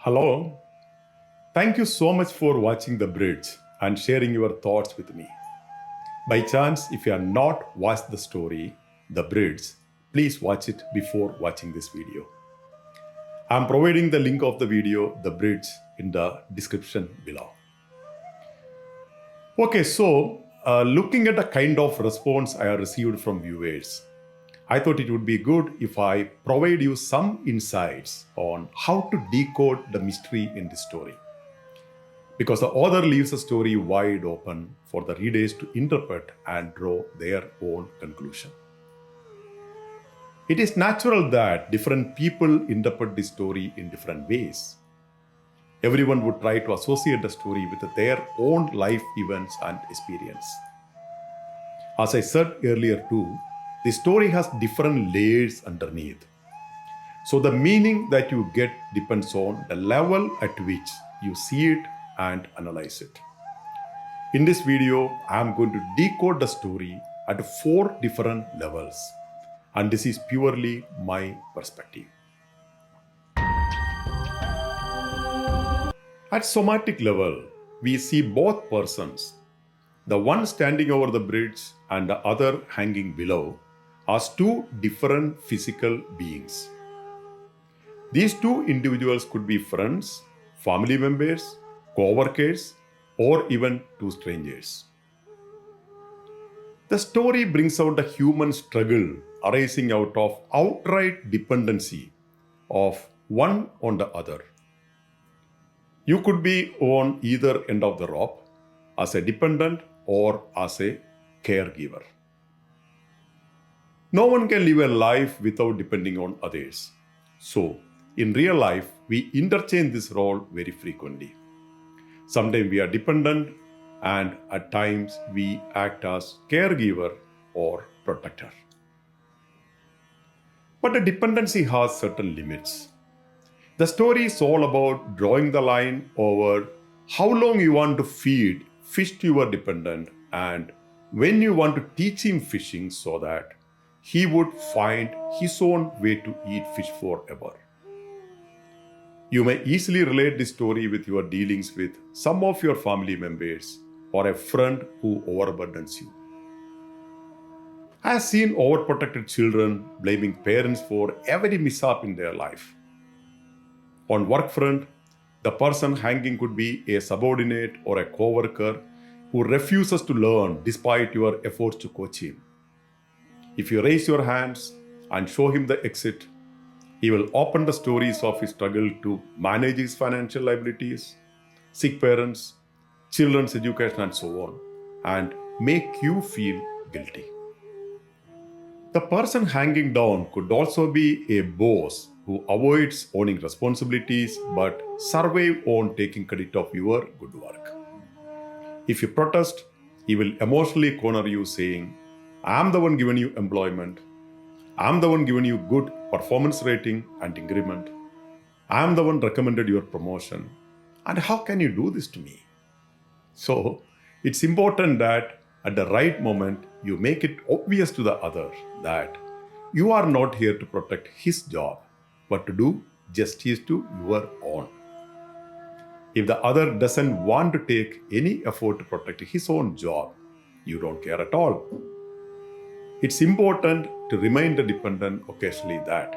Hello. Thank you so much for watching The Bridge and sharing your thoughts with me. By chance, if you have not watched the story, The Bridge, please watch it before watching this video. I am providing the link of the video, The Bridge, in the description below. Okay, so looking at the kind of response I have received from viewers, I thought it would be good if I provide you some insights on how to decode the mystery in this story. Because the author leaves the story wide open for the readers to interpret and draw their own conclusion. It is natural that different people interpret this story in different ways. Everyone would try to associate the story with their own life events and experience. As I said earlier too, the story has different layers underneath. So the meaning that you get depends on the level at which you see it and analyze it. In this video, I am going to decode the story at 4 different levels. And this is purely my perspective. At somatic level, we see both persons, the one standing over the bridge and the other hanging below, as 2 different physical beings. These 2 individuals could be friends, family members, co-workers, or even 2 strangers. The story brings out the human struggle arising out of outright dependency of one on the other. You could be on either end of the rope as a dependent or as a caregiver. No one can live a life without depending on others. So, in real life, we interchange this role very frequently. Sometimes we are dependent, and at times we act as caregiver or protector. But the dependency has certain limits. The story is all about drawing the line over how long you want to feed fish to your dependent and when you want to teach him fishing so that he would find his own way to eat fish forever. You may easily relate this story with your dealings with some of your family members or a friend who overburdens you. I have seen overprotected children blaming parents for every mishap in their life. On work front, the person hanging could be a subordinate or a co-worker who refuses to learn despite your efforts to coach him. If you raise your hands and show him the exit, he will open the stories of his struggle to manage his financial liabilities, sick parents, children's education and so on, and make you feel guilty. The person hanging down could also be a boss who avoids owning responsibilities but survive on taking credit of your good work. If you protest, he will emotionally corner you saying, I am the one giving you employment. I am the one giving you good performance rating and increment. I am the one recommended your promotion. And how can you do this to me? So, it's important that at the right moment, you make it obvious to the other that you are not here to protect his job, but to do justice to your own. If the other doesn't want to take any effort to protect his own job, you don't care at all. It's important to remind the dependent occasionally that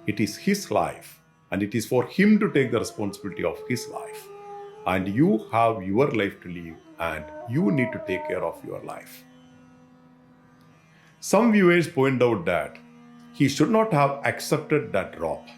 it is his life and it is for him to take the responsibility of his life. And you have your life to live and you need to take care of your life. Some viewers point out that he should not have accepted that rope.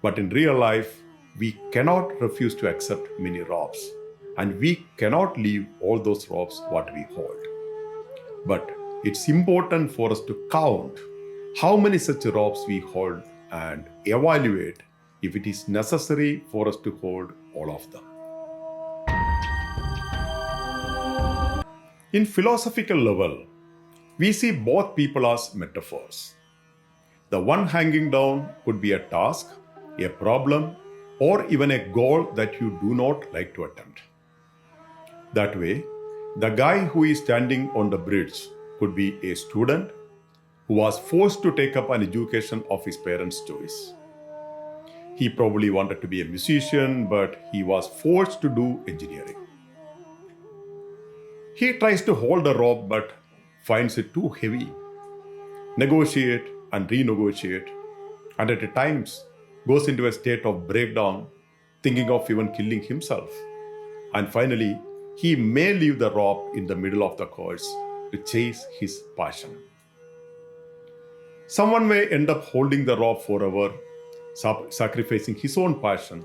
But in real life, we cannot refuse to accept many ropes, and we cannot leave all those ropes what we hold. But it's important for us to count how many such ropes we hold and evaluate if it is necessary for us to hold all of them. In philosophical level, we see both people as metaphors. The one hanging down could be a task, a problem, or even a goal that you do not like to attempt. That way, the guy who is standing on the bridge could be a student who was forced to take up an education of his parents' choice. He probably wanted to be a musician, but he was forced to do engineering. He tries to hold the rope but finds it too heavy. Negotiate and renegotiate, and at times goes into a state of breakdown, thinking of even killing himself. And finally, he may leave the rope in the middle of the course to chase his passion. Someone may end up holding the rope forever, sacrificing his own passion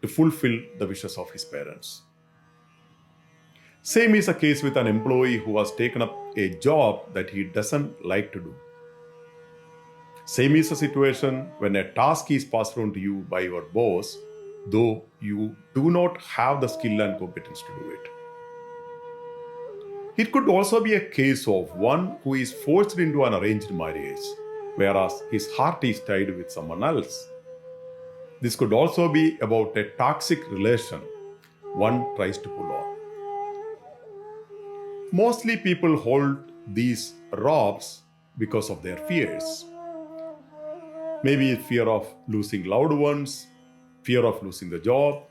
to fulfill the wishes of his parents. Same is the case with an employee who has taken up a job that he doesn't like to do. Same is the situation when a task is passed on to you by your boss, though you do not have the skill and competence to do it. It could also be a case of one who is forced into an arranged marriage, whereas his heart is tied with someone else. This could also be about a toxic relation one tries to pull on. Mostly people hold these ropes because of their fears. Maybe fear of losing loved ones, fear of losing the job,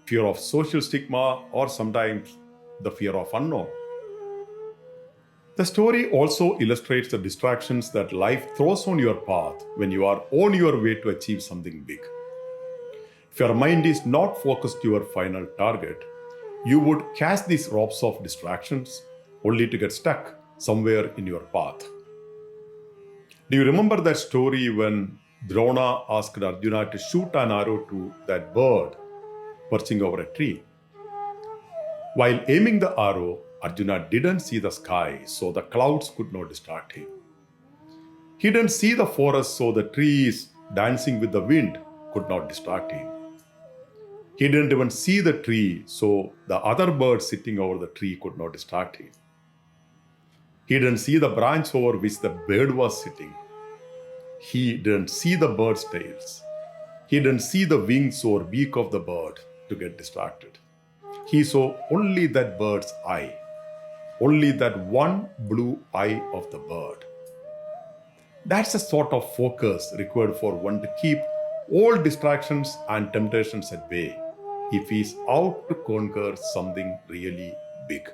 fear of social stigma, or sometimes the fear of unknown. The story also illustrates the distractions that life throws on your path when you are on your way to achieve something big. If your mind is not focused to your final target, you would cast these ropes of distractions only to get stuck somewhere in your path. Do you remember that story when Drona asked Arjuna to shoot an arrow to that bird perching over a tree? While aiming the arrow, Arjuna didn't see the sky, so the clouds could not distract him. He didn't see the forest, so the trees dancing with the wind could not distract him. He didn't even see the tree, so the other bird sitting over the tree could not distract him. He didn't see the branch over which the bird was sitting. He didn't see the bird's tails. He didn't see the wings or beak of the bird to get distracted. He saw only that bird's eye, only that one blue eye of the bird. That's the sort of focus required for one to keep all distractions and temptations at bay if he is out to conquer something really big.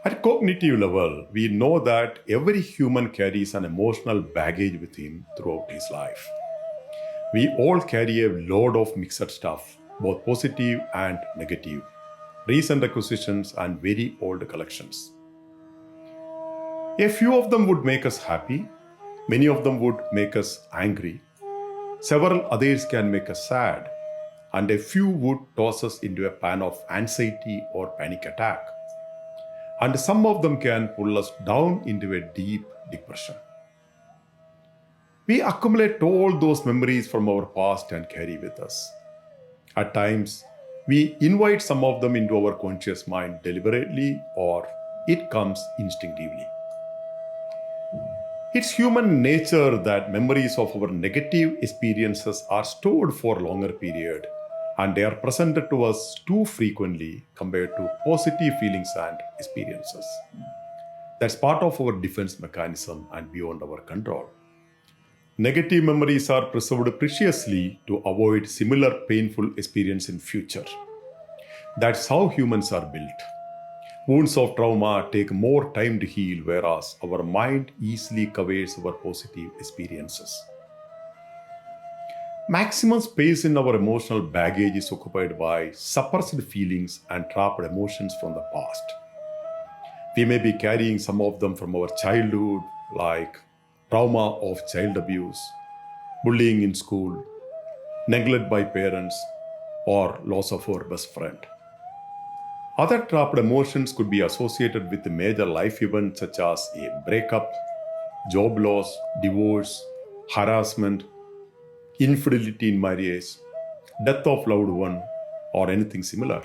At cognitive level, we know that every human carries an emotional baggage with him throughout his life. We all carry a load of mixed stuff, both positive and negative, recent acquisitions and very old collections. A few of them would make us happy, many of them would make us angry, several others can make us sad, and a few would toss us into a pan of anxiety or panic attack. And some of them can pull us down into a deep depression. We accumulate all those memories from our past and carry with us. At times, we invite some of them into our conscious mind deliberately, or it comes instinctively. It's human nature that memories of our negative experiences are stored for a longer period, and they are presented to us too frequently compared to positive feelings and experiences. That's part of our defense mechanism and beyond our control. Negative memories are preserved preciously to avoid similar painful experience in future. That's how humans are built. Wounds of trauma take more time to heal, whereas our mind easily covers our positive experiences. Maximum space in our emotional baggage is occupied by suppressed feelings and trapped emotions from the past. We may be carrying some of them from our childhood, like trauma of child abuse, bullying in school, neglect by parents, or loss of our best friend. Other trapped emotions could be associated with major life events such as a breakup, job loss, divorce, harassment, infidelity in marriage, death of loved one, or anything similar.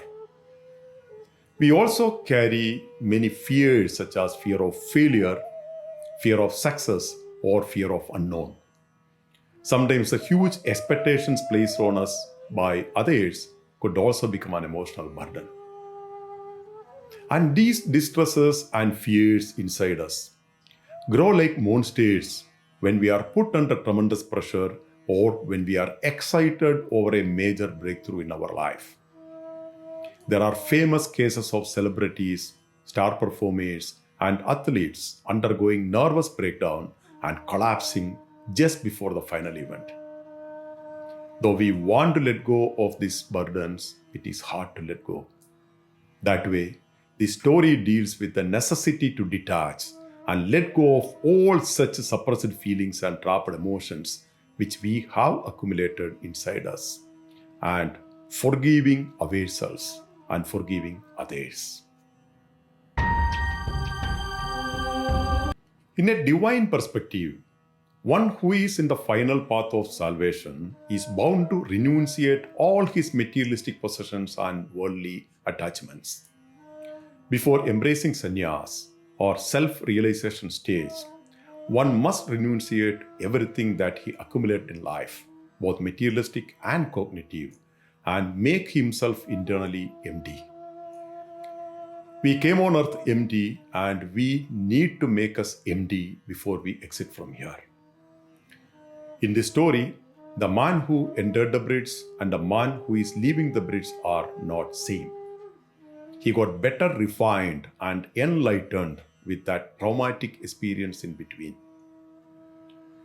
We also carry many fears such as fear of failure, fear of success, or fear of unknown. Sometimes the huge expectations placed on us by others could also become an emotional burden. And these distresses and fears inside us grow like monsters when we are put under tremendous pressure, or when we are excited over a major breakthrough in our life. There are famous cases of celebrities, star performers, and athletes undergoing nervous breakdown and collapsing just before the final event. Though we want to let go of these burdens, it is hard to let go. That way, the story deals with the necessity to detach and let go of all such suppressed feelings and trapped emotions which we have accumulated inside us, and forgiving ourselves and forgiving others. In a divine perspective, one who is in the final path of salvation is bound to renunciate all his materialistic possessions and worldly attachments. Before embracing sannyas or self-realization stage, one must renunciate everything that he accumulated in life, both materialistic and cognitive, and make himself internally empty. We came on earth empty, and we need to make us empty before we exit from here. In this story, the man who entered the bridge and the man who is leaving the bridge are not same. He got better refined and enlightened with that traumatic experience in between.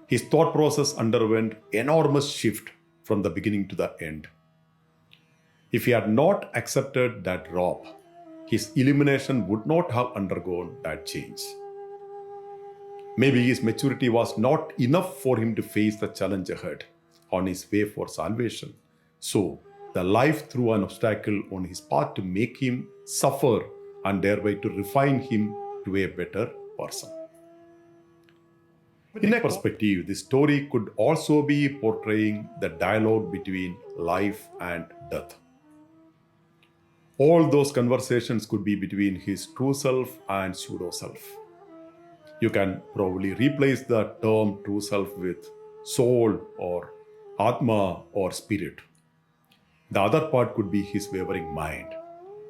His thought process underwent enormous shift from the beginning to the end. If he had not accepted that drop, his illumination would not have undergone that change. Maybe his maturity was not enough for him to face the challenge ahead on his way for salvation. So, the life threw an obstacle on his path to make him suffer and thereby to refine him to a better person. In a perspective, this story could also be portraying the dialogue between life and death. All those conversations could be between his true self and pseudo self. You can probably replace the term true self with soul or atma or spirit. The other part could be his wavering mind.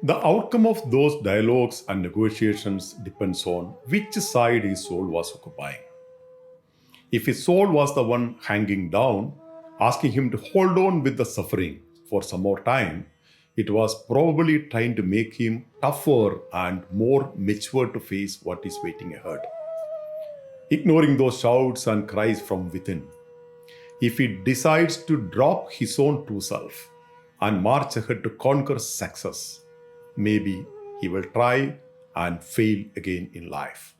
The outcome of those dialogues and negotiations depends on which side his soul was occupying. If his soul was the one hanging down, asking him to hold on with the suffering for some more time, it was probably trying to make him tougher and more mature to face what is waiting ahead. Ignoring those shouts and cries from within, if he decides to drop his own true self and march ahead to conquer success, maybe he will try and fail again in life.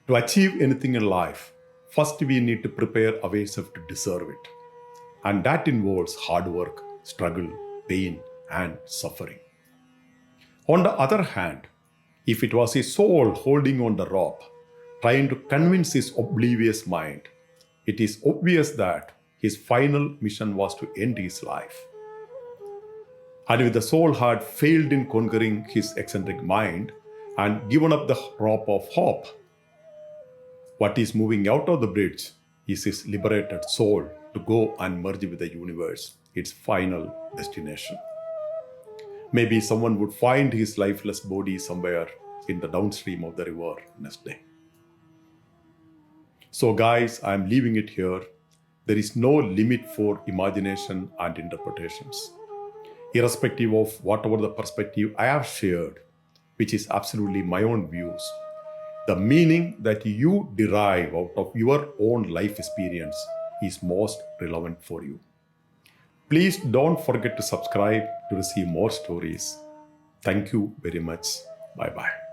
To achieve anything in life, first we need to prepare ourselves to deserve it. And that involves hard work, struggle, pain, and suffering. On the other hand, if it was his soul holding on the rope, trying to convince his oblivious mind, it is obvious that his final mission was to end his life. And if the soul had failed in conquering his eccentric mind and given up the rope of hope, what is moving out of the bridge is his liberated soul to go and merge with the universe, its final destination. Maybe someone would find his lifeless body somewhere in the downstream of the river next day. So guys, I am leaving it here. There is no limit for imagination and interpretations. Irrespective of whatever the perspective I have shared, which is absolutely my own views, the meaning that you derive out of your own life experience is most relevant for you. Please don't forget to subscribe to receive more stories. Thank you very much. Bye-bye.